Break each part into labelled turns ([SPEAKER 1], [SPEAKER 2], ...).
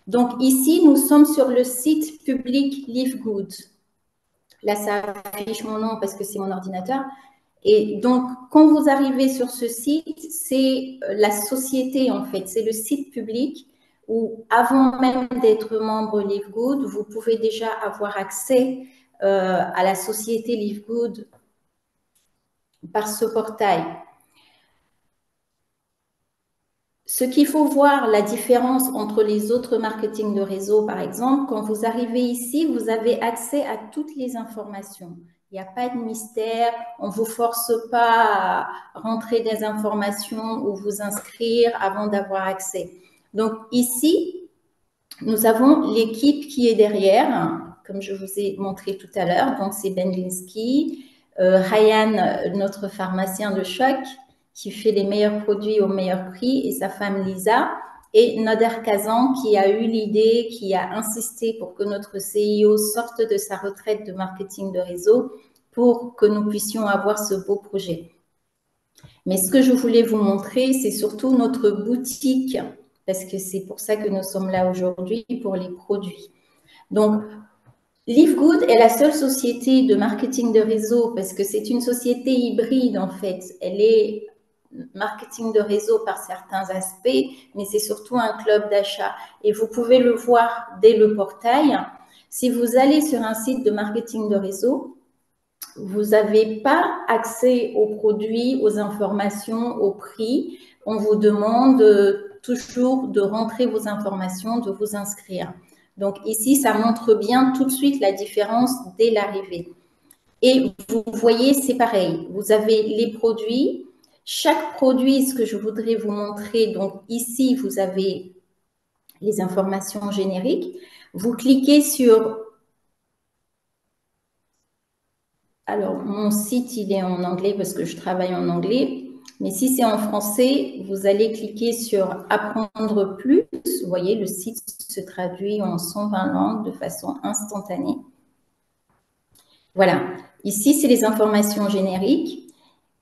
[SPEAKER 1] Donc ici, nous sommes sur le site public LiveGood. Là, ça affiche mon nom parce que c'est mon ordinateur. Et donc, quand vous arrivez sur ce site, c'est la société, en fait. C'est le site public où, avant même d'être membre LiveGood, vous pouvez déjà avoir accès à la société LiveGood par ce portail. Ce qu'il faut voir, la différence entre les autres marketing de réseau, par exemple, quand vous arrivez ici, vous avez accès à toutes les informations. Il n'y a pas de mystère, on ne vous force pas à rentrer des informations ou vous inscrire avant d'avoir accès. Donc ici, nous avons l'équipe qui est derrière, comme je vous ai montré tout à l'heure. Donc c'est Ben Linsky, Ryan, notre pharmacien de choc, qui fait les meilleurs produits au meilleur prix, et sa femme Lisa, et Nader Kazan, qui a eu l'idée, qui a insisté pour que notre CIO sorte de sa retraite de marketing de réseau pour que nous puissions avoir ce beau projet. Mais ce que je voulais vous montrer, c'est surtout notre boutique, parce que c'est pour ça que nous sommes là aujourd'hui, pour les produits. Donc, LiveGood est la seule société de marketing de réseau parce que c'est une société hybride en fait. Elle est marketing de réseau par certains aspects, mais c'est surtout un club d'achat. Et vous pouvez le voir dès le portail. Si vous allez sur un site de marketing de réseau, vous n'avez pas accès aux produits, aux informations, aux prix. On vous demande toujours de rentrer vos informations, de vous inscrire. Donc ici, ça montre bien tout de suite la différence dès l'arrivée. Et vous voyez, c'est pareil. Vous avez les produits. Chaque produit, ce que je voudrais vous montrer, donc ici, vous avez les informations génériques. Vous cliquez sur... Alors, mon site, il est en anglais parce que je travaille en anglais. Mais si c'est en français, vous allez cliquer sur « Apprendre plus ». Vous voyez, le site se traduit en 120 langues de façon instantanée. Voilà. Ici, c'est les informations génériques.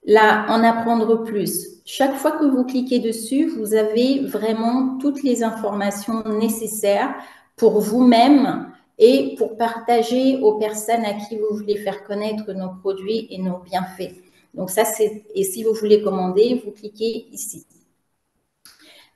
[SPEAKER 1] Là, en apprendre plus. Chaque fois que vous cliquez dessus, vous avez vraiment toutes les informations nécessaires pour vous-même et pour partager aux personnes à qui vous voulez faire connaître nos produits et nos bienfaits. Donc ça, c'est... Et si vous voulez commander, vous cliquez ici.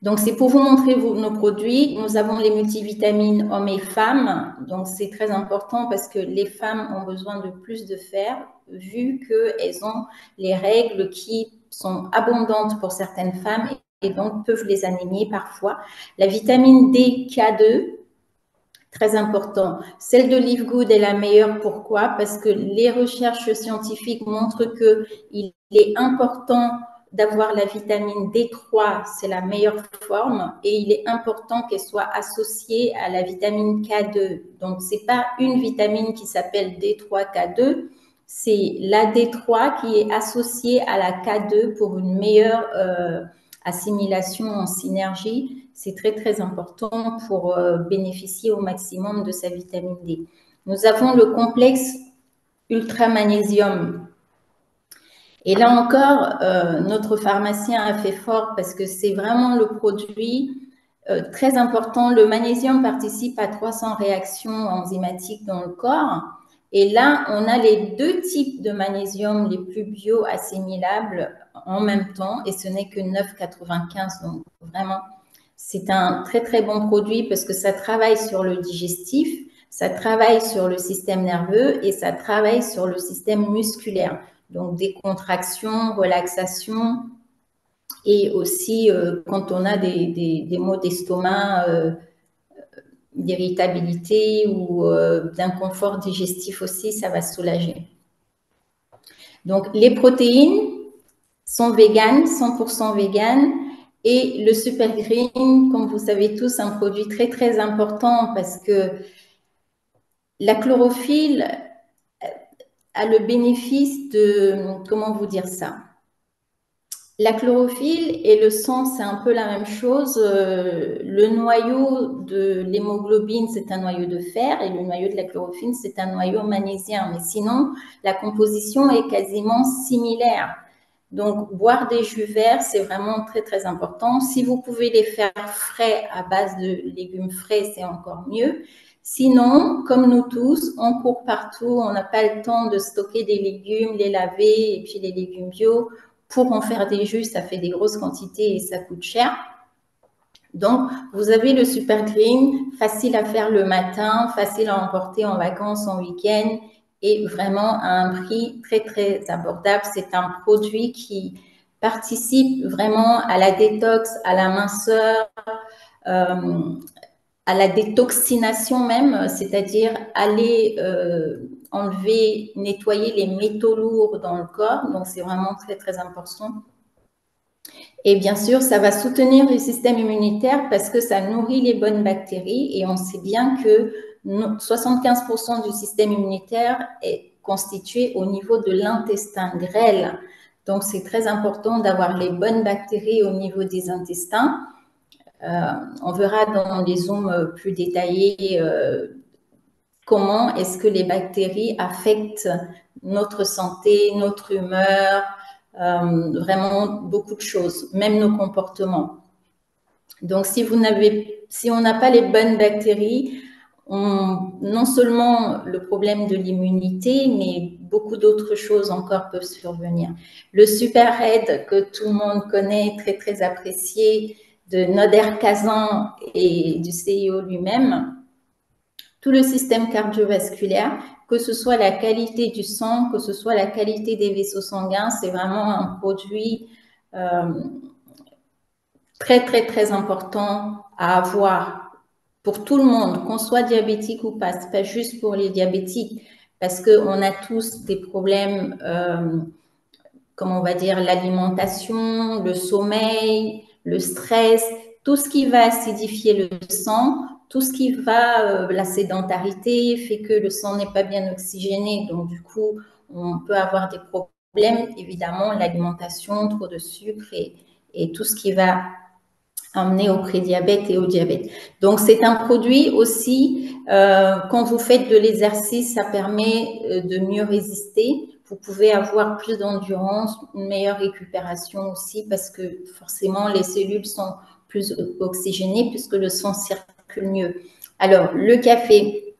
[SPEAKER 1] Donc, c'est pour vous montrer nos produits. Nous avons les multivitamines hommes et femmes. Donc, c'est très important parce que les femmes ont besoin de plus de fer vu qu'elles ont les règles qui sont abondantes pour certaines femmes et donc peuvent les anémier parfois. La vitamine D K2, très important. Celle de LiveGood est la meilleure. Pourquoi? Parce que les recherches scientifiques montrent qu'il est important d'avoir la vitamine D3, c'est la meilleure forme, et il est important qu'elle soit associée à la vitamine K2. Donc, ce n'est pas une vitamine qui s'appelle D3K2, c'est la D3 qui est associée à la K2 pour une meilleure assimilation en synergie. C'est très, très important pour bénéficier au maximum de sa vitamine D. Nous avons le complexe ultramagnésium. Et là encore, notre pharmacien a fait fort parce que c'est vraiment le produit très important. Le magnésium participe à 300 réactions enzymatiques dans le corps. Et là, on a les deux types de magnésium les plus bio-assimilables en même temps. Et ce n'est que 9,95. Donc, vraiment, c'est un très, très bon produit parce que ça travaille sur le digestif, ça travaille sur le système nerveux et ça travaille sur le système musculaire. Donc, des contractions, relaxation et aussi quand on a des maux d'estomac, d'irritabilité ou d'inconfort digestif aussi, ça va soulager. Donc, les protéines sont véganes, 100% véganes. Et le Super Green, comme vous savez tous, un produit très, très important parce que la chlorophylle a le bénéfice de, comment vous dire ça? La chlorophylle et le sang, c'est un peu la même chose. Le noyau de l'hémoglobine, c'est un noyau de fer et le noyau de la chlorophylle, c'est un noyau magnésien. Mais sinon, la composition est quasiment similaire. Donc, boire des jus verts, c'est vraiment très, très important. Si vous pouvez les faire frais à base de légumes frais, c'est encore mieux. Sinon, comme nous tous, on court partout, on n'a pas le temps de stocker des légumes, les laver et puis les légumes bio. Pour en faire des jus, ça fait des grosses quantités et ça coûte cher. Donc, vous avez le Super Green, facile à faire le matin, facile à emporter en vacances, en week-end et vraiment à un prix très, très abordable. C'est un produit qui participe vraiment à la détox, à la minceur, à la détoxination même, c'est-à-dire aller enlever, nettoyer les métaux lourds dans le corps. Donc, c'est vraiment très, très important. Et bien sûr, ça va soutenir le système immunitaire parce que ça nourrit les bonnes bactéries et on sait bien que 75% du système immunitaire est constitué au niveau de l'intestin grêle. Donc, c'est très important d'avoir les bonnes bactéries au niveau des intestins. On verra dans des zooms plus détaillés comment est-ce que les bactéries affectent notre santé, notre humeur, vraiment beaucoup de choses, même nos comportements. Donc, si on n'a pas les bonnes bactéries, non seulement le problème de l'immunité, mais beaucoup d'autres choses encore peuvent survenir. Le Super Red que tout le monde connaît, très très apprécié, de Noder Kazan et du CIO lui-même, tout le système cardiovasculaire, que ce soit la qualité du sang, que ce soit la qualité des vaisseaux sanguins, c'est vraiment un produit très, très, très important à avoir pour tout le monde, qu'on soit diabétique ou pas. C'est pas juste pour les diabétiques, parce qu'on a tous des problèmes, comme on va dire, l'alimentation, le sommeil, le stress, tout ce qui va acidifier le sang, tout ce qui va, la sédentarité fait que le sang n'est pas bien oxygéné. Donc, du coup, on peut avoir des problèmes, évidemment, l'alimentation, trop de sucre et tout ce qui va amener au prédiabète et au diabète. Donc, c'est un produit aussi, quand vous faites de l'exercice, ça permet de mieux résister. Vous pouvez avoir plus d'endurance, une meilleure récupération aussi, parce que forcément, les cellules sont plus oxygénées puisque le sang circule mieux. Alors, le café,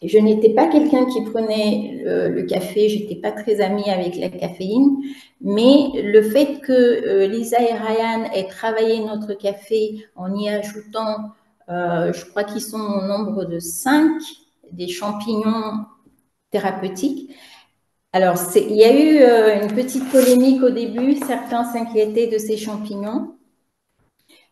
[SPEAKER 1] je n'étais pas quelqu'un qui prenait le café, je n'étais pas très amie avec la caféine, mais le fait que Lisa et Ryan aient travaillé notre café en y ajoutant, je crois qu'ils sont au nombre de 5, des champignons thérapeutiques. Alors, il y a eu une petite polémique au début, certains s'inquiétaient de ces champignons.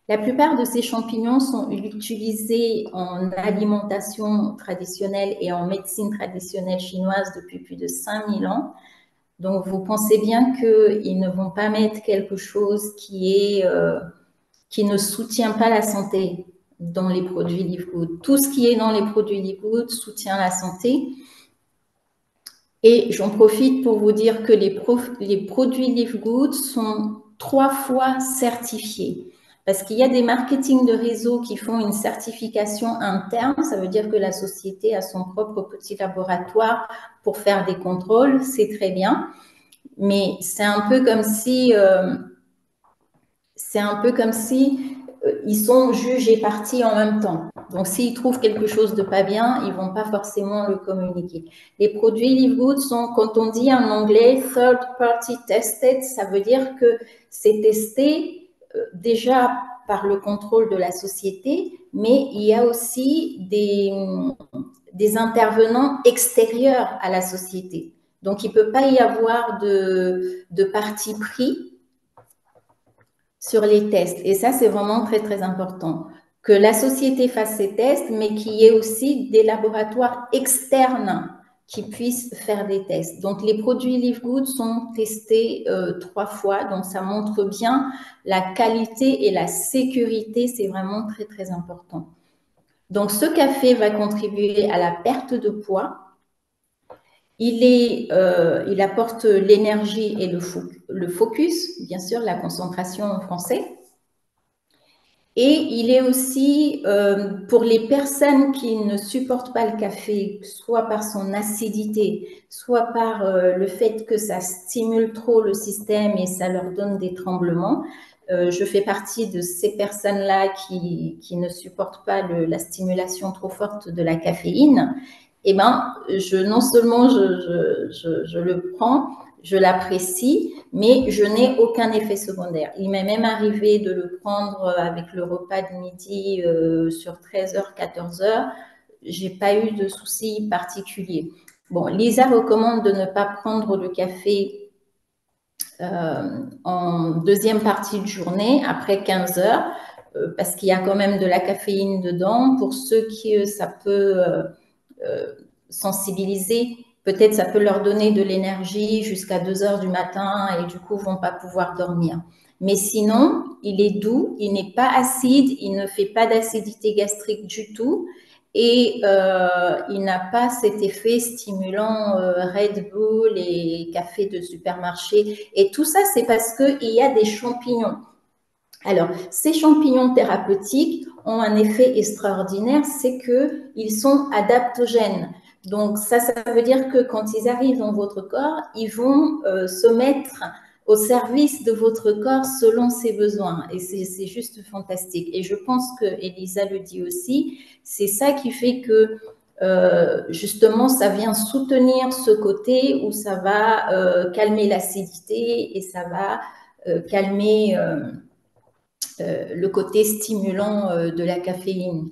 [SPEAKER 1] La plupart de ces champignons sont utilisés en alimentation traditionnelle et en médecine traditionnelle chinoise depuis plus de 5000 ans. Donc, vous pensez bien qu'ils ne vont pas mettre quelque chose qui ne soutient pas la santé dans les produits Live Good. Tout ce qui est dans les produits Live Good soutient la santé. Et j'en profite pour vous dire que les produits Live Good sont 3 fois certifiés. Parce qu'il y a des marketing de réseau qui font une certification interne. Ça veut dire que la société a son propre petit laboratoire pour faire des contrôles. C'est très bien. Mais c'est un peu comme si ils sont juges et parties en même temps. Donc, s'ils trouvent quelque chose de pas bien, ils vont pas forcément le communiquer. Les produits Live Good sont, quand on dit en anglais third party tested, ça veut dire que c'est testé déjà par le contrôle de la société, mais il y a aussi des intervenants extérieurs à la société. Donc, il ne peut pas y avoir de parti pris sur les tests. Et ça, c'est vraiment très, très important. Que la société fasse ses tests, mais qu'il y ait aussi des laboratoires externes qui puissent faire des tests. Donc, les produits Live Good sont testés 3 fois. Donc, ça montre bien la qualité et la sécurité. C'est vraiment très, très important. Donc, ce café va contribuer à la perte de poids. Il apporte l'énergie et le focus, bien sûr, la concentration en français. Et il est aussi, pour les personnes qui ne supportent pas le café, soit par son acidité, soit par le fait que ça stimule trop le système et ça leur donne des tremblements. Je fais partie de ces personnes-là qui ne supportent pas la stimulation trop forte de la caféine. Eh ben, non seulement je le prends, je l'apprécie, mais je n'ai aucun effet secondaire. Il m'est même arrivé de le prendre avec le repas de midi sur 13h, 14h. J'ai pas eu de soucis particuliers. Bon, Lisa recommande de ne pas prendre le café en deuxième partie de journée, après 15 heures, parce qu'il y a quand même de la caféine dedans. Pour ceux qui, ça peut sensibiliser, peut-être ça peut leur donner de l'énergie jusqu'à 2 heures du matin et du coup, vont pas pouvoir dormir. Mais sinon, il est doux, il n'est pas acide, il ne fait pas d'acidité gastrique du tout et il n'a pas cet effet stimulant Red Bull et café de supermarché. Et tout ça, c'est parce qu'il y a des champignons. Alors, ces champignons thérapeutiques ont un effet extraordinaire, c'est qu'ils sont adaptogènes. Donc, ça veut dire que quand ils arrivent dans votre corps, ils vont se mettre au service de votre corps selon ses besoins. Et c'est juste fantastique. Et je pense que Elisa le dit aussi, c'est ça qui fait que justement, ça vient soutenir ce côté où ça va calmer l'acidité et ça va calmer le côté stimulant de la caféine.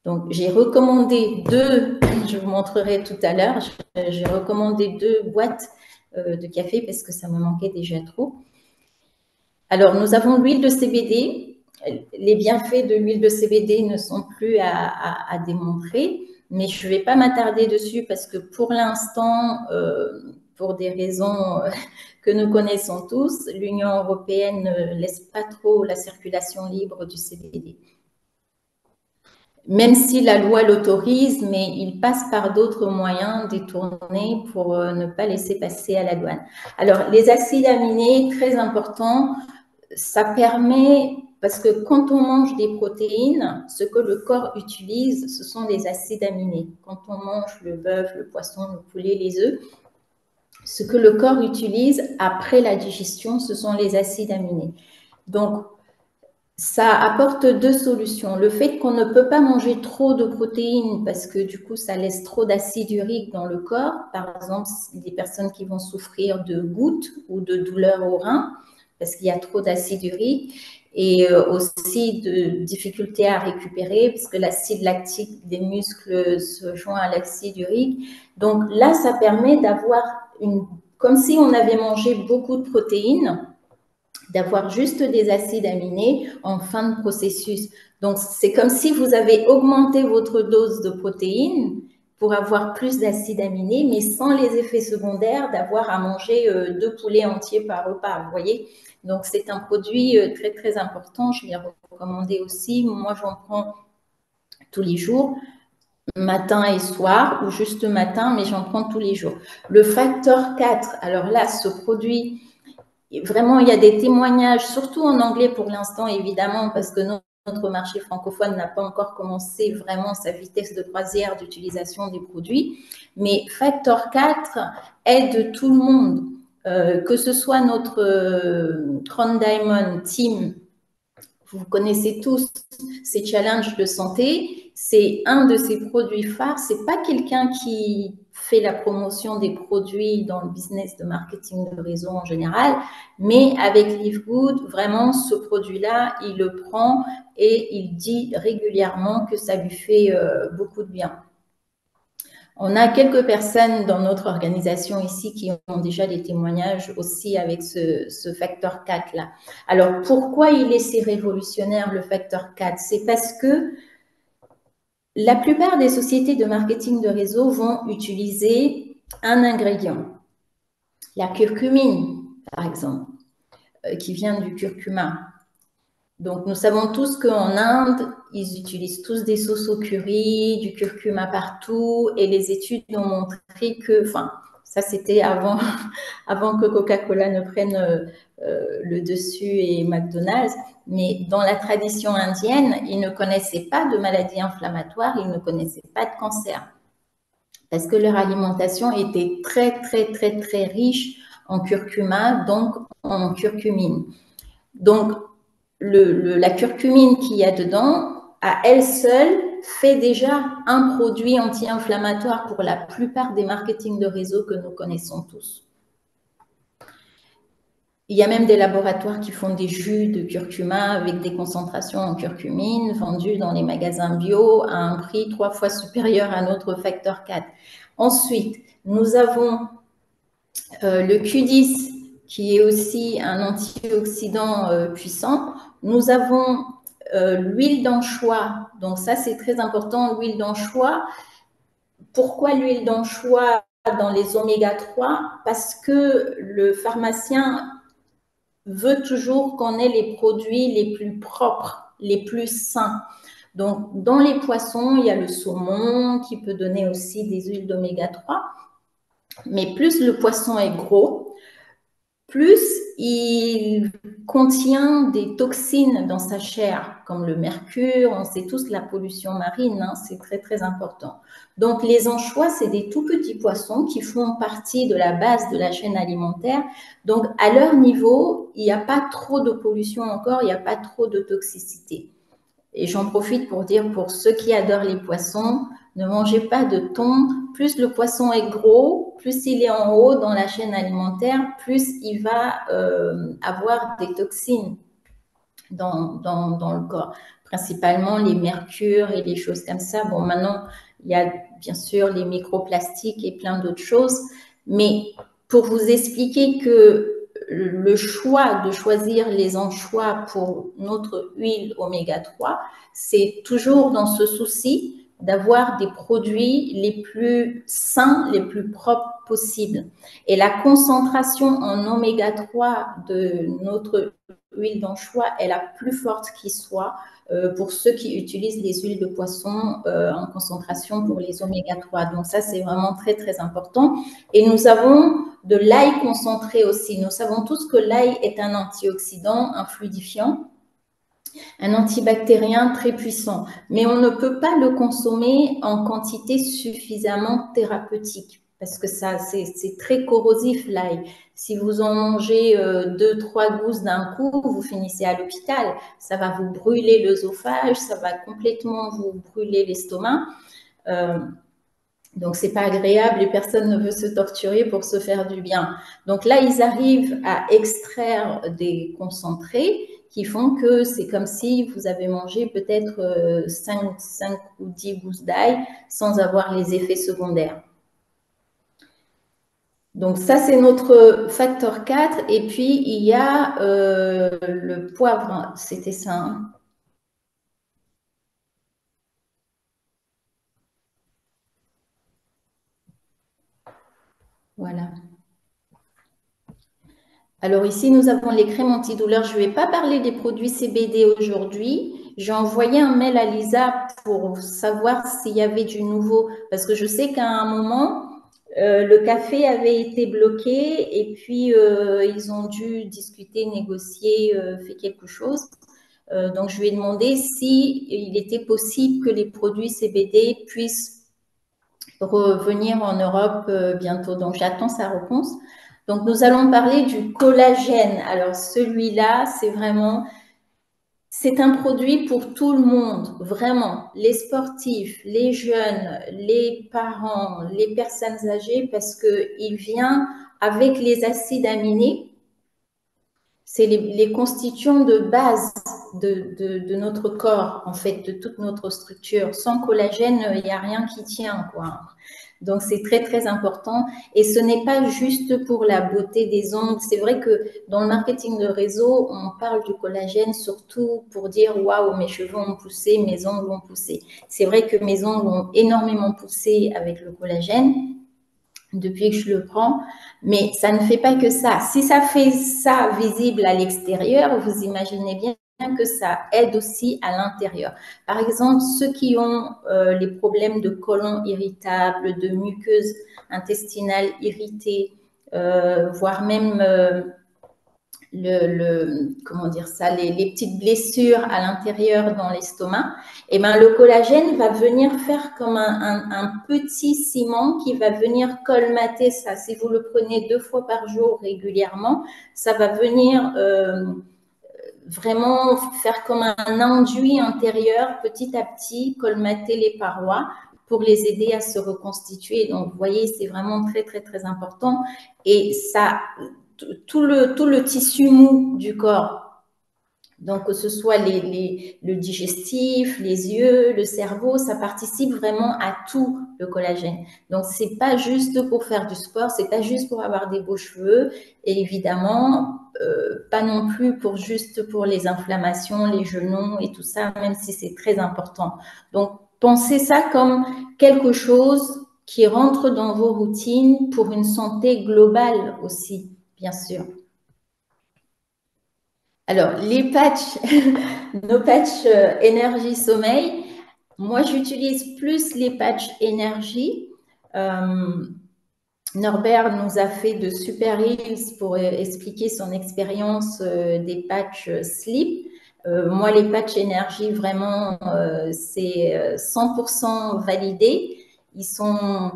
[SPEAKER 1] Donc, j'ai recommandé deux, je vous montrerai tout à l'heure, j'ai recommandé 2 boîtes de café parce que ça me manquait déjà trop. Alors, nous avons l'huile de CBD. Les bienfaits de l'huile de CBD ne sont plus à démontrer, mais je ne vais pas m'attarder dessus parce que pour l'instant, pour des raisons que nous connaissons tous, l'Union européenne ne laisse pas trop la circulation libre du CBD. Même si la loi l'autorise, mais il passe par d'autres moyens détournés pour ne pas laisser passer à la douane. Alors, les acides aminés, très importants, ça permet, parce que quand on mange des protéines, ce que le corps utilise, ce sont les acides aminés. Quand on mange le bœuf, le poisson, le poulet, les œufs, ce que le corps utilise après la digestion, ce sont les acides aminés. Donc, ça apporte 2 solutions. Le fait qu'on ne peut pas manger trop de protéines parce que du coup, ça laisse trop d'acide urique dans le corps. Par exemple, des personnes qui vont souffrir de gouttes ou de douleurs au rein parce qu'il y a trop d'acide urique et aussi de difficultés à récupérer parce que l'acide lactique des muscles se joint à l'acide urique. Donc là, ça permet d'avoir comme si on avait mangé beaucoup de protéines, d'avoir juste des acides aminés en fin de processus. Donc, c'est comme si vous avez augmenté votre dose de protéines pour avoir plus d'acides aminés, mais sans les effets secondaires d'avoir à manger 2 poulets entiers par repas, vous voyez. Donc, c'est un produit très, très important. Je l'ai recommandé aussi. Moi, j'en prends tous les jours, matin et soir, ou juste matin, mais j'en prends tous les jours. Le facteur 4, alors là, ce produit, vraiment, il y a des témoignages, surtout en anglais pour l'instant, évidemment, parce que notre marché francophone n'a pas encore commencé vraiment sa vitesse de croisière d'utilisation des produits. Mais Factor 4 aide tout le monde, que ce soit notre Crown Diamond Team. Vous connaissez tous ces challenges de santé. C'est un de ces produits phares. C'est pas quelqu'un qui fait la promotion des produits dans le business de marketing de réseau en général, mais avec Live Good, vraiment, ce produit-là, il le prend et il dit régulièrement que ça lui fait beaucoup de bien. On a quelques personnes dans notre organisation ici qui ont déjà des témoignages aussi avec ce facteur 4-là. Alors, pourquoi il est si révolutionnaire, le facteur 4? C'est parce que la plupart des sociétés de marketing de réseau vont utiliser un ingrédient. La curcumine, par exemple, qui vient du curcuma. Donc, nous savons tous qu'en Inde, ils utilisent tous des sauces au curry, du curcuma partout, et les études ont montré que, enfin, ça c'était avant, avant que Coca-Cola ne prenne le dessus et McDonald's. Mais dans la tradition indienne, ils ne connaissaient pas de maladies inflammatoires, ils ne connaissaient pas de cancer. Parce que leur alimentation était très, très, très, très riche en curcuma, donc en curcumine. Donc, la curcumine qu'il y a dedans, à elle seule, fait déjà un produit anti-inflammatoire pour la plupart des marketing de réseau que nous connaissons tous. Il y a même des laboratoires qui font des jus de curcuma avec des concentrations en curcumine vendus dans les magasins bio à un prix 3 fois supérieur à notre facteur 4. Ensuite, nous avons le Q10 qui est aussi un antioxydant puissant. Nous avons l'huile d'anchois. Donc ça, c'est très important, l'huile d'anchois. Pourquoi l'huile d'anchois dans les oméga 3? Parce que le pharmacien veut toujours qu'on ait les produits les plus propres, les plus sains. Donc, dans les poissons, il y a le saumon qui peut donner aussi des huiles d'oméga 3. Mais plus le poisson est gros, plus il contient des toxines dans sa chair, comme le mercure, on sait tous la pollution marine, hein, c'est très très important. Donc les anchois, c'est des tout petits poissons qui font partie de la base de la chaîne alimentaire. Donc à leur niveau, il n'y a pas trop de pollution encore, il n'y a pas trop de toxicité. Et j'en profite pour dire pour ceux qui adorent les poissons, ne mangez pas de thon. Plus le poisson est gros, plus il est en haut dans la chaîne alimentaire, plus il va avoir des toxines dans le corps. Principalement les mercures et les choses comme ça. Bon, maintenant, il y a bien sûr les microplastiques et plein d'autres choses. Mais pour vous expliquer que le choix de choisir les anchois pour notre huile oméga 3, c'est toujours dans ce souci d'avoir des produits les plus sains, les plus propres possibles. Et la concentration en oméga 3 de notre huile d'anchois est la plus forte qui soit pour ceux qui utilisent les huiles de poisson en concentration pour les oméga 3. Donc ça, c'est vraiment très, très important. Et nous avons de l'ail concentré aussi. Nous savons tous que l'ail est un antioxydant, un fluidifiant, un antibactérien très puissant. Mais on ne peut pas le consommer en quantité suffisamment thérapeutique parce que ça, c'est très corrosif l'ail. Si vous en mangez 2-3 gousses d'un coup, vous finissez à l'hôpital. Ça va vous brûler l'œsophage, ça va complètement vous brûler l'estomac. Donc, c'est pas agréable et personne ne veut se torturer pour se faire du bien. Donc là, ils arrivent à extraire des concentrés qui font que c'est comme si vous avez mangé peut-être 5 ou 10 gousses d'ail sans avoir les effets secondaires. Donc ça, c'est notre facteur 4. Et puis, il y a le poivre. C'était ça, hein. Voilà. Alors ici, nous avons les crèmes antidouleurs. Je ne vais pas parler des produits CBD aujourd'hui. J'ai envoyé un mail à Lisa pour savoir s'il y avait du nouveau. Parce que je sais qu'à un moment, le café avait été bloqué et puis ils ont dû discuter, négocier, faire quelque chose. Donc, je lui ai demandé s'il était possible que les produits CBD puissent revenir en Europe bientôt. Donc, j'attends sa réponse. Donc, nous allons parler du collagène. Alors, celui-là, c'est un produit pour tout le monde, vraiment. Les sportifs, les jeunes, les parents, les personnes âgées, parce qu'il vient avec les acides aminés. C'est les constituants de base de notre corps, en fait, de toute notre structure. Sans collagène, il n'y a rien qui tient, quoi. Donc, c'est très, très important. Et ce n'est pas juste pour la beauté des ongles. C'est vrai que dans le marketing de réseau, on parle du collagène surtout pour dire « Waouh, mes cheveux ont poussé, mes ongles ont poussé ». C'est vrai que mes ongles ont énormément poussé avec le collagène depuis que je le prends, mais ça ne fait pas que ça. Si ça fait ça visible à l'extérieur, vous imaginez bien que ça aide aussi à l'intérieur. Par exemple, ceux qui ont les problèmes de côlon irritable, de muqueuse intestinale irritée, voire même comment dire ça, les petites blessures à l'intérieur dans l'estomac, et ben le collagène va venir faire comme un petit ciment qui va venir colmater ça. Si vous le prenez 2 fois par jour régulièrement, ça va venir vraiment faire comme un enduit intérieur petit à petit, colmater les parois pour les aider à se reconstituer. Donc, vous voyez, c'est vraiment très, très, très important. Et ça, tout le tissu mou du corps, donc que ce soit le digestif, les yeux, le cerveau, ça participe vraiment à tout le collagène. Donc c'est pas juste pour faire du sport, c'est pas juste pour avoir des beaux cheveux, et évidemment pas non plus juste pour les inflammations, les genoux et tout ça, même si c'est très important. Donc pensez ça comme quelque chose qui rentre dans vos routines pour une santé globale aussi, bien sûr. Alors, les patchs, nos patchs énergie sommeil, moi j'utilise plus les patchs énergie. Norbert nous a fait de super reels pour expliquer son expérience des patchs sleep. Moi, les patchs énergie, vraiment, c'est 100% validé. Ils sont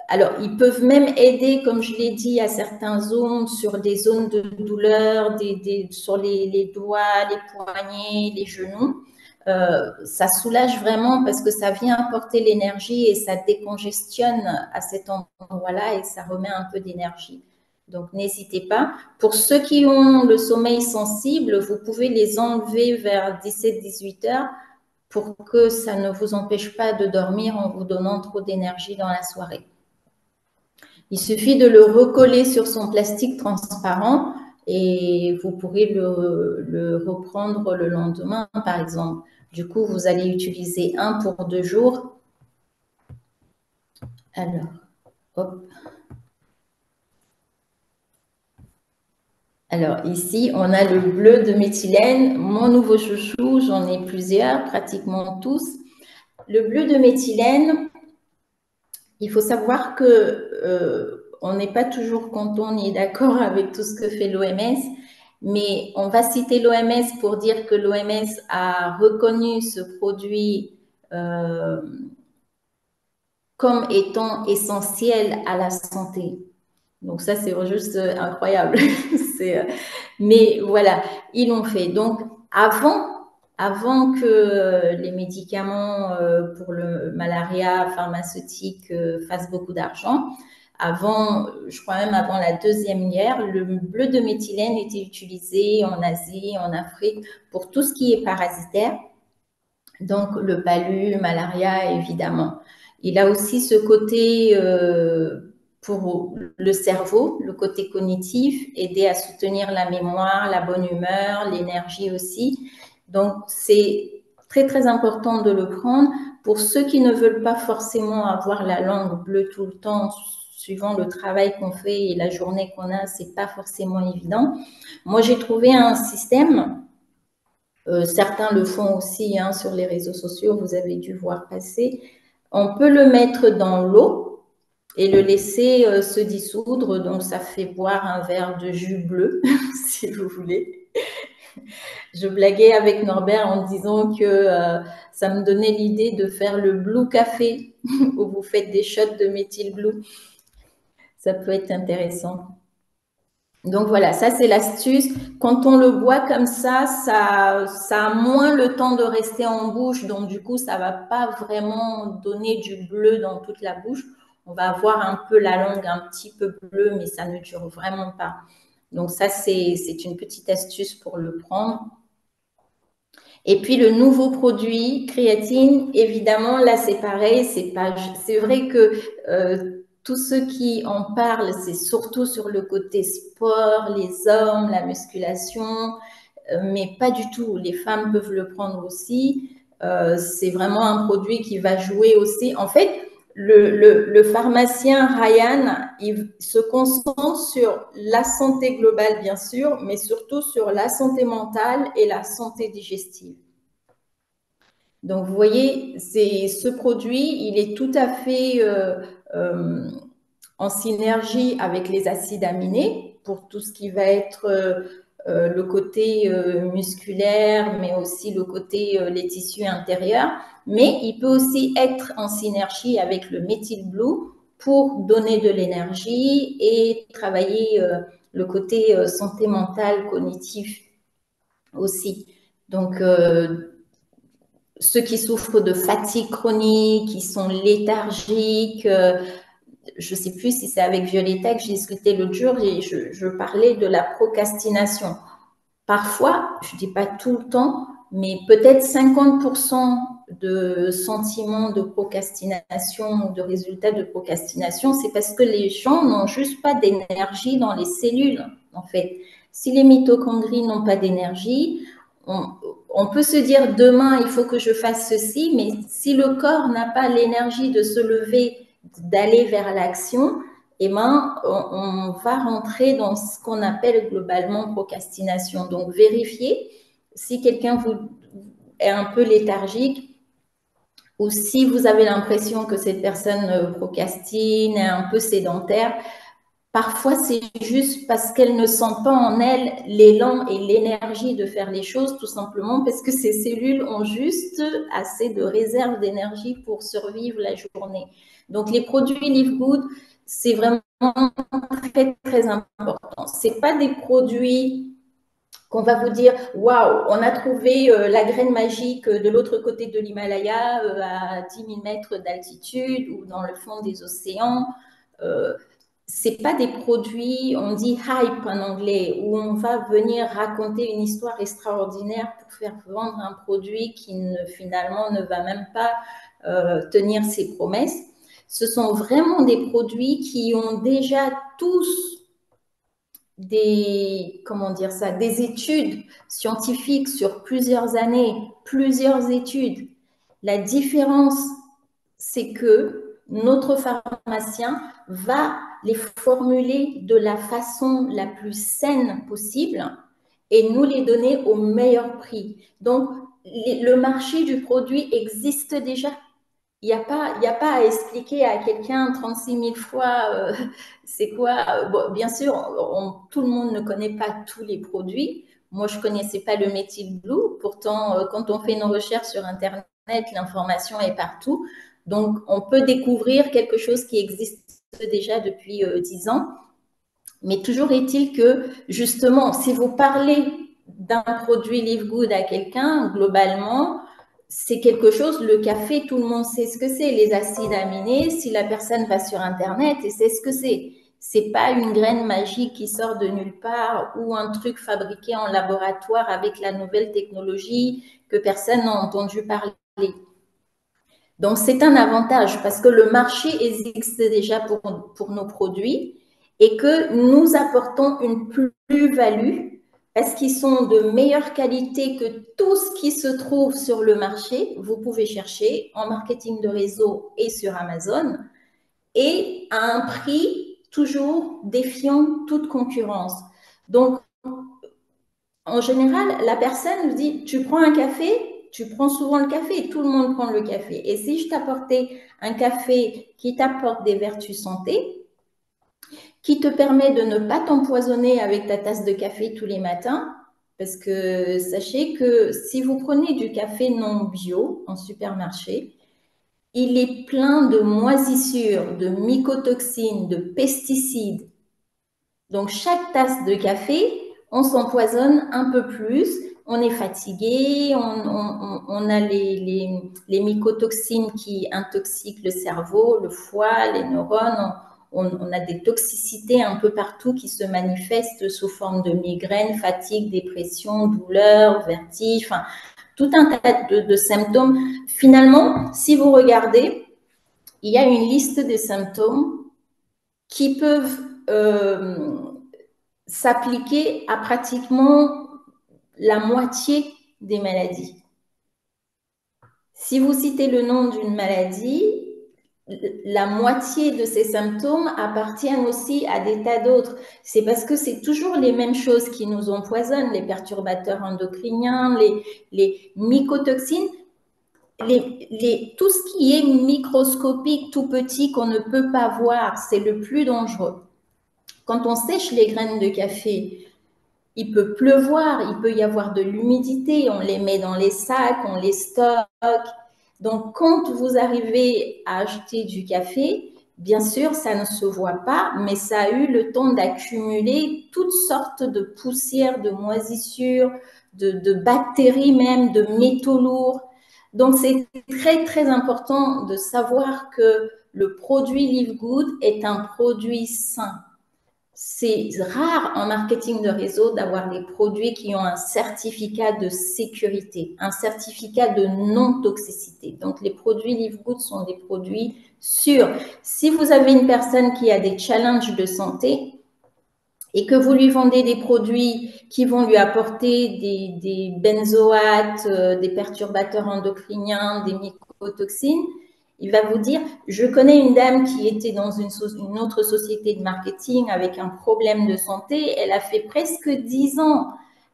[SPEAKER 1] alors, ils peuvent même aider, comme je l'ai dit, à certaines zones, sur des zones de douleur, sur les doigts, les poignets, les genoux. Ça soulage vraiment parce que ça vient apporter l'énergie et ça décongestionne à cet endroit-là et ça remet un peu d'énergie. Donc, n'hésitez pas. Pour ceux qui ont le sommeil sensible, vous pouvez les enlever vers 17-18 heures pour que ça ne vous empêche pas de dormir en vous donnant trop d'énergie dans la soirée. Il suffit de le recoller sur son plastique transparent et vous pourrez le reprendre le lendemain, par exemple. Du coup, vous allez utiliser un pour 2 jours. Alors, hop. Alors ici, on a le bleu de méthylène, mon nouveau chouchou, j'en ai plusieurs, pratiquement tous. Le bleu de méthylène, il faut savoir que on n'est pas toujours content ni d'accord avec tout ce que fait l'OMS, mais on va citer l'OMS pour dire que l'OMS a reconnu ce produit comme étant essentiel à la santé. Donc ça, c'est juste incroyable. Mais voilà, ils l'ont fait. Donc avant que les médicaments pour le malaria pharmaceutique fassent beaucoup d'argent, je crois même avant la Deuxième Guerre, le bleu de méthylène était utilisé en Asie, en Afrique, pour tout ce qui est parasitaire. Donc le palu, malaria, évidemment. Il a aussi ce côté pour le cerveau, le côté cognitif, aider à soutenir la mémoire, la bonne humeur, l'énergie aussi. Donc, c'est très, très important de le prendre. Pour ceux qui ne veulent pas forcément avoir la langue bleue tout le temps, suivant le travail qu'on fait et la journée qu'on a, c'est pas forcément évident. Moi, j'ai trouvé un système. Certains le font aussi hein, sur les réseaux sociaux, vous avez dû voir passer. On peut le mettre dans l'eau et le laisser se dissoudre. Donc, ça fait boire un verre de jus bleu, si vous voulez. Je blaguais avec Norbert en disant que ça me donnait l'idée de faire le Blue Café, où vous faites des shots de méthyl blue. Ça peut être intéressant. Donc voilà, ça c'est l'astuce. Quand on le boit comme ça a moins le temps de rester en bouche. Donc du coup, ça va pas vraiment donner du bleu dans toute la bouche. On va avoir un peu la langue un petit peu bleue, mais ça ne dure vraiment pas. Donc ça, c'est une petite astuce pour le prendre. Et puis le nouveau produit, créatine, évidemment, là c'est pareil. C'est vrai que tous ceux qui en parlent, c'est surtout sur le côté sport, les hommes, la musculation, mais pas du tout. Les femmes peuvent le prendre aussi. C'est vraiment un produit qui va jouer aussi. En fait, le pharmacien Ryan, il se concentre sur la santé globale, bien sûr, mais surtout sur la santé mentale et la santé digestive. Donc, vous voyez, ce produit, il est tout à fait en synergie avec les acides aminés pour tout ce qui va être le côté musculaire, mais aussi le côté les tissus intérieurs. Mais il peut aussi être en synergie avec le Methyl Blue pour donner de l'énergie et travailler le côté santé mentale, cognitive aussi. Donc, ceux qui souffrent de fatigue chronique, qui sont léthargiques, je ne sais plus si c'est avec Violetta que j'ai discuté l'autre jour, et je parlais de la procrastination. Parfois, je ne dis pas tout le temps, mais peut-être 50% de sentiments de procrastination ou de résultats de procrastination, c'est parce que les gens n'ont juste pas d'énergie dans les cellules, en fait. Si les mitochondries n'ont pas d'énergie, on peut se dire demain, il faut que je fasse ceci, mais si le corps n'a pas l'énergie de se lever, d'aller vers l'action, eh ben, on va rentrer dans ce qu'on appelle globalement procrastination. Donc, vérifiez si quelqu'un est un peu léthargique ou si vous avez l'impression que cette personne procrastine, est un peu sédentaire. Parfois, c'est juste parce qu'elle ne sent pas en elle l'élan et l'énergie de faire les choses, tout simplement parce que ses cellules ont juste assez de réserve d'énergie pour survivre la journée. Donc, les produits Live Good, c'est vraiment très, très important. Ce n'est pas des produits qu'on va vous dire waouh, on a trouvé la graine magique de l'autre côté de l'Himalaya à 10 000 mètres d'altitude ou dans le fond des océans. C'est pas des produits, on dit hype en anglais, où on va venir raconter une histoire extraordinaire pour faire vendre un produit qui finalement ne va même pas tenir ses promesses. Ce sont vraiment des produits qui ont déjà tous des études scientifiques sur plusieurs années, plusieurs études. La différence, c'est que notre pharmacien va les formuler de la façon la plus saine possible et nous les donner au meilleur prix. Donc, le marché du produit existe déjà. Il n'y a pas à expliquer à quelqu'un 36 000 fois c'est quoi. Bon, bien sûr, tout le monde ne connaît pas tous les produits. Moi, je ne connaissais pas le Methyl Blue. Pourtant, quand on fait nos recherches sur Internet, l'information est partout. Donc, on peut découvrir quelque chose qui existe déjà depuis 10 ans. Mais toujours est-il que, justement, si vous parlez d'un produit Live Good à quelqu'un, globalement, c'est quelque chose, le café, tout le monde sait ce que c'est, les acides aminés, si la personne va sur Internet et sait ce que c'est. C'est pas une graine magique qui sort de nulle part ou un truc fabriqué en laboratoire avec la nouvelle technologie que personne n'a entendu parler. Donc, c'est un avantage parce que le marché existe déjà pour nos produits et que nous apportons une plus-value parce qu'ils sont de meilleure qualité que tout ce qui se trouve sur le marché. Vous pouvez chercher en marketing de réseau et sur Amazon et à un prix toujours défiant toute concurrence. Donc, en général, la personne nous dit, tu prends un café, tu prends souvent le café, tout le monde prend le café. Et si je t'apportais un café qui t'apporte des vertus santé, qui te permet de ne pas t'empoisonner avec ta tasse de café tous les matins, parce que sachez que si vous prenez du café non bio en supermarché, il est plein de moisissures, de mycotoxines, de pesticides. Donc, chaque tasse de café, on s'empoisonne un peu plus, on est fatigué, on a les mycotoxines qui intoxiquent le cerveau, le foie, les neurones, on a des toxicités un peu partout qui se manifestent sous forme de migraine, fatigue, dépression, douleur, vertige, enfin, tout un tas de symptômes. Finalement, si vous regardez, il y a une liste des symptômes qui peuvent s'appliquer à pratiquement la moitié des maladies. Si vous citez le nom d'une maladie, la moitié de ces symptômes appartiennent aussi à des tas d'autres. C'est parce que c'est toujours les mêmes choses qui nous empoisonnent, les perturbateurs endocriniens, les mycotoxines, tout ce qui est microscopique, tout petit, qu'on ne peut pas voir, c'est le plus dangereux. Quand on sèche les graines de café, il peut pleuvoir, il peut y avoir de l'humidité, on les met dans les sacs, on les stocke. Donc, quand vous arrivez à acheter du café, bien sûr, ça ne se voit pas, mais ça a eu le temps d'accumuler toutes sortes de poussières, de moisissures, de bactéries même, de métaux lourds. Donc, c'est très, très important de savoir que le produit Live Good est un produit sain. C'est rare en marketing de réseau d'avoir des produits qui ont un certificat de sécurité, un certificat de non-toxicité. Donc, les produits Live Good sont des produits sûrs. Si vous avez une personne qui a des challenges de santé et que vous lui vendez des produits qui vont lui apporter des benzoates, des perturbateurs endocriniens, des mycotoxines, il va vous dire, je connais une dame qui était dans une autre société de marketing avec un problème de santé, elle a fait presque 10 ans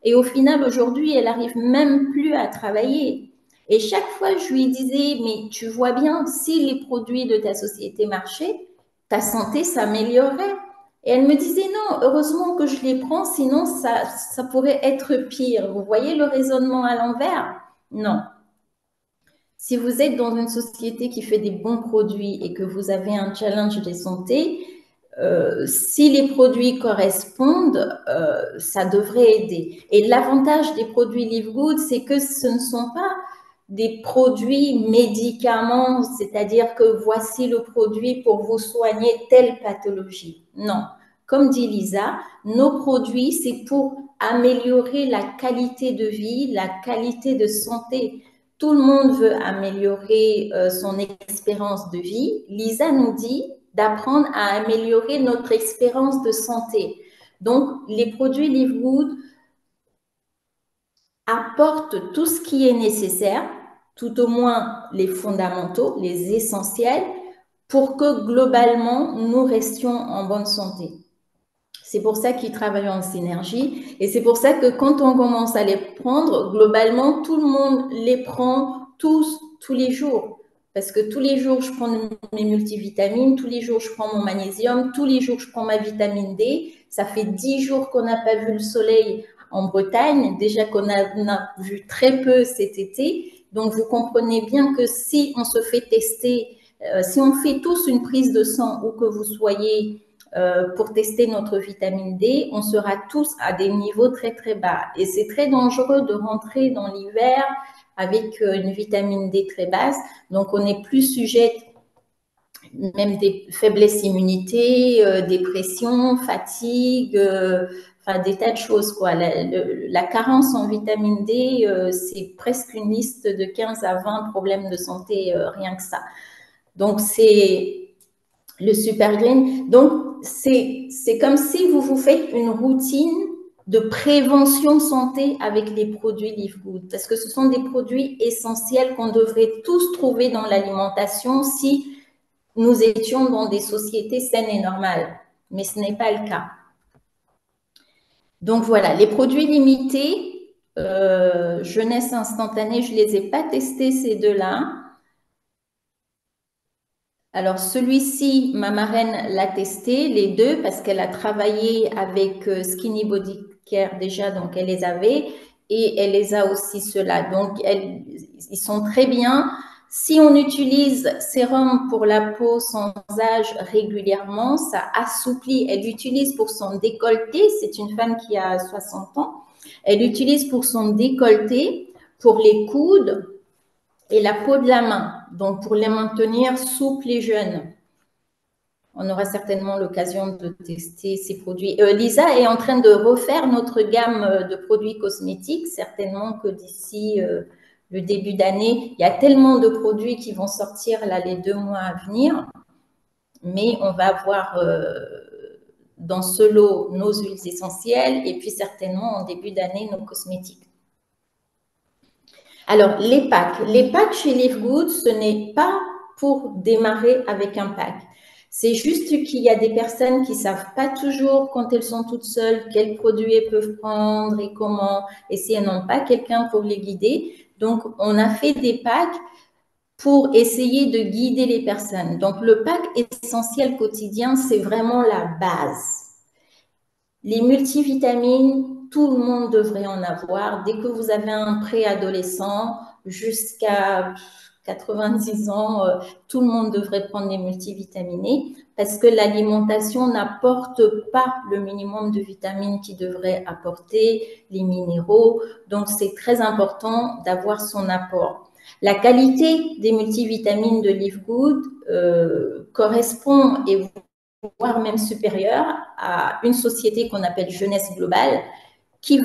[SPEAKER 1] et au final, aujourd'hui, elle n'arrive même plus à travailler. Et chaque fois, je lui disais, mais tu vois bien, si les produits de ta société marchaient, ta santé s'améliorerait. Et elle me disait, non, heureusement que je les prends, sinon ça pourrait être pire. Vous voyez le raisonnement à l'envers? Non. Si vous êtes dans une société qui fait des bons produits et que vous avez un challenge de santé, si les produits correspondent, ça devrait aider. Et l'avantage des produits Live Good, c'est que ce ne sont pas des produits médicaments, c'est-à-dire que voici le produit pour vous soigner telle pathologie. Non. Comme dit Lisa, nos produits, c'est pour améliorer la qualité de vie, la qualité de santé. Tout le monde veut améliorer son expérience de vie. Lisa nous dit d'apprendre à améliorer notre expérience de santé. Donc, les produits Live Good apportent tout ce qui est nécessaire, tout au moins les fondamentaux, les essentiels, pour que globalement, nous restions en bonne santé. C'est pour ça qu'ils travaillent en synergie et c'est pour ça que quand on commence à les prendre, globalement, tout le monde les prend tous les jours. Parce que tous les jours, je prends mes multivitamines, tous les jours, je prends mon magnésium, tous les jours, je prends ma vitamine D. Ça fait 10 jours qu'on n'a pas vu le soleil en Bretagne, déjà qu'on a vu très peu cet été. Donc, vous comprenez bien que si on se fait tester, si on fait tous une prise de sang où que vous soyez pour tester notre vitamine D, on sera tous à des niveaux très très bas. Et c'est très dangereux de rentrer dans l'hiver avec une vitamine D très basse. Donc on est plus sujet même des faiblesses immunité, dépression, fatigue, enfin des tas de choses, quoi. La carence en vitamine D, c'est presque une liste de 15 à 20 problèmes de santé, rien que ça. Donc c'est le super green. Donc c'est comme si vous vous faites une routine de prévention santé avec les produits Live Good, parce que ce sont des produits essentiels qu'on devrait tous trouver dans l'alimentation si nous étions dans des sociétés saines et normales. Mais ce n'est pas le cas. Donc voilà, les produits limités, jeunesse instantanée, je ne les ai pas testés ces deux-là. Alors celui-ci, ma marraine l'a testé, les deux, parce qu'elle a travaillé avec Skinny Body Care déjà, donc elle les avait, et elle les a aussi ceux-là. Donc ils sont très bien. Si on utilise sérum pour la peau sans âge régulièrement, ça assouplit. Elle l'utilise pour son décolleté, c'est une femme qui a 60 ans. Elle l'utilise pour son décolleté, pour les coudes, et la peau de la main, donc pour les maintenir souples et jeunes. On aura certainement l'occasion de tester ces produits. Lisa est en train de refaire notre gamme de produits cosmétiques, certainement que d'ici le début d'année, il y a tellement de produits qui vont sortir là les 2 mois à venir, mais on va avoir dans ce lot nos huiles essentielles et puis certainement en début d'année nos cosmétiques. Alors, les packs. Les packs chez Live Good, ce n'est pas pour démarrer avec un pack. C'est juste qu'il y a des personnes qui ne savent pas toujours, quand elles sont toutes seules, quels produits elles peuvent prendre et comment, et si elles n'ont pas quelqu'un pour les guider. Donc, on a fait des packs pour essayer de guider les personnes. Donc, le pack essentiel quotidien, c'est vraiment la base. Les multivitamines, tout le monde devrait en avoir. Dès que vous avez un préadolescent jusqu'à 90 ans, tout le monde devrait prendre des multivitaminés parce que l'alimentation n'apporte pas le minimum de vitamines qu'il devrait apporter, les minéraux. Donc, c'est très important d'avoir son apport. La qualité des multivitamines de Live Good correspond et voire même supérieure à une société qu'on appelle Jeunesse Globale qui,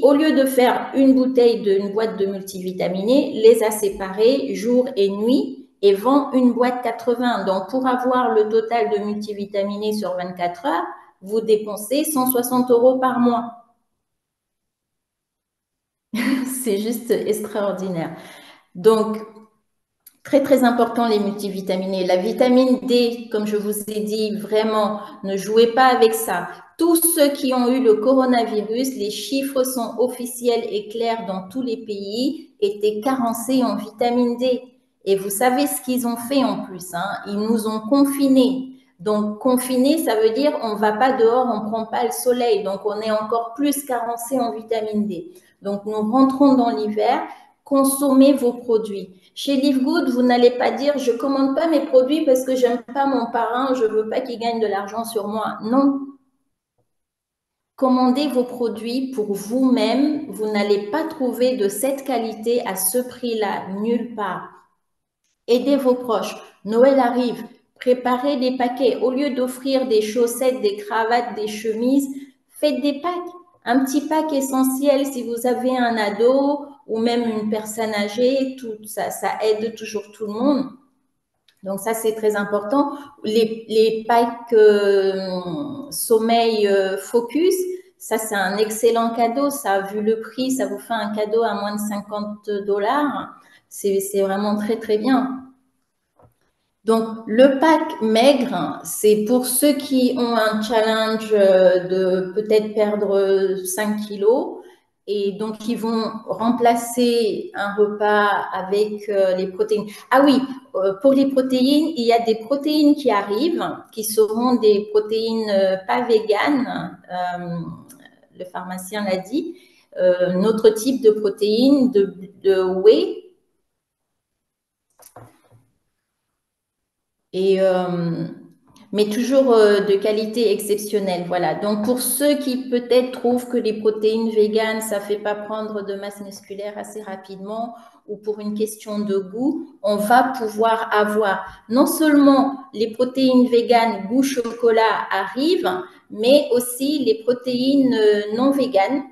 [SPEAKER 1] au lieu de faire une bouteille d'une boîte de multivitaminés, les a séparés jour et nuit et vend une boîte 80. Donc, pour avoir le total de multivitaminés sur 24 heures, vous dépensez 160 € par mois. C'est juste extraordinaire. Donc, très, très important, les multivitaminés. La vitamine D, comme je vous ai dit, vraiment, ne jouez pas avec ça. Tous ceux qui ont eu le coronavirus, les chiffres sont officiels et clairs dans tous les pays, étaient carencés en vitamine D. Et vous savez ce qu'ils ont fait en plus, hein? Ils nous ont confinés. Donc, confinés, ça veut dire on ne va pas dehors, on ne prend pas le soleil. Donc, on est encore plus carencé en vitamine D. Donc, nous rentrons dans l'hiver, consommez vos produits. Chez Live Good, vous n'allez pas dire je ne commande pas mes produits parce que j'aime pas mon parrain, je ne veux pas qu'il gagne de l'argent sur moi. Non. Commandez vos produits pour vous-même. Vous n'allez pas trouver de cette qualité à ce prix-là nulle part. Aidez vos proches. Noël arrive. Préparez des paquets. Au lieu d'offrir des chaussettes, des cravates, des chemises, faites des packs. Un petit pack essentiel si vous avez un ado ou même une personne âgée, tout ça, ça aide toujours tout le monde. Donc ça, c'est très important. Les packs sommeil focus, ça, c'est un excellent cadeau. Ça, vu le prix, ça vous fait un cadeau à moins de 50 $. C'est vraiment très, très bien. Donc, le pack maigre, c'est pour ceux qui ont un challenge de peut-être perdre 5 kilos et donc ils vont remplacer un repas avec les protéines. Ah oui, pour les protéines, il y a des protéines qui arrivent, qui seront des protéines pas véganes, le pharmacien l'a dit, notre type de protéines de whey. Mais toujours de qualité exceptionnelle. Voilà. Donc, pour ceux qui peut-être trouvent que les protéines véganes, ça ne fait pas prendre de masse musculaire assez rapidement ou pour une question de goût, on va pouvoir avoir non seulement les protéines véganes goût chocolat arrivent, mais aussi les protéines non véganes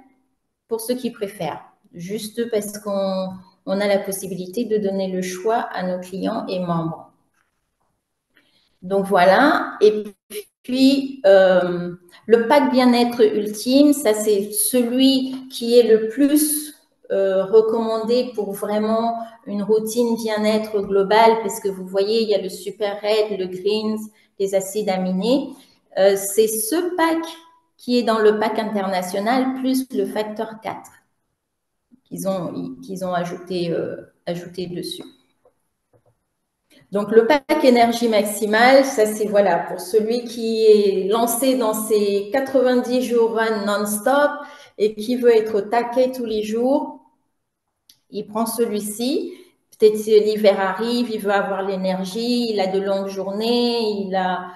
[SPEAKER 1] pour ceux qui préfèrent. Juste parce qu'on a la possibilité de donner le choix à nos clients et membres. Donc voilà, et puis le pack bien-être ultime, ça c'est celui qui est le plus recommandé pour vraiment une routine bien-être globale, parce que vous voyez, il y a le Super Red, le Greens, les acides aminés. C'est ce pack qui est dans le pack international, plus le facteur 4 qu'ils ont ajouté dessus. Donc, le pack énergie maximale, ça c'est voilà, pour celui qui est lancé dans ses 90 jours run non-stop et qui veut être au taquet tous les jours, il prend celui-ci. Peut-être l'hiver arrive, il veut avoir l'énergie, il a de longues journées, il a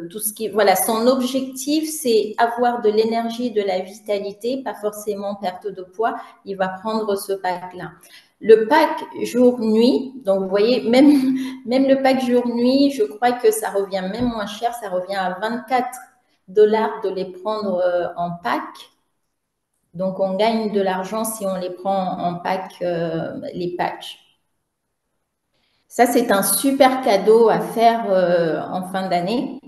[SPEAKER 1] tout ce qui… Voilà, son objectif, c'est avoir de l'énergie, de la vitalité, pas forcément perte de poids. Il va prendre ce pack-là. Le pack jour-nuit, donc vous voyez, même le pack jour-nuit, je crois que ça revient même moins cher, ça revient à 24 $ de les prendre en pack. Donc, on gagne de l'argent si on les prend en pack, les patchs. Ça, c'est un super cadeau à faire en fin d'année.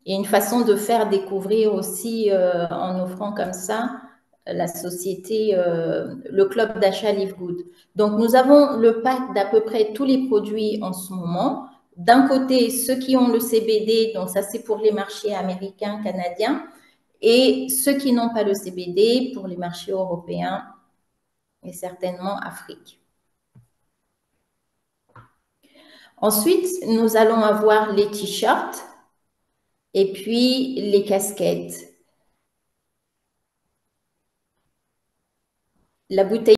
[SPEAKER 1] Et une façon de faire découvrir aussi, en offrant comme ça, la société, le club d'achat Live Good. Donc, nous avons le pack d'à peu près tous les produits en ce moment. D'un côté, ceux qui ont le CBD, donc ça, c'est pour les marchés américains, canadiens, et ceux qui n'ont pas le CBD pour les marchés européens et certainement Afrique. Ensuite, nous allons avoir les t-shirts et puis les casquettes. la bouteille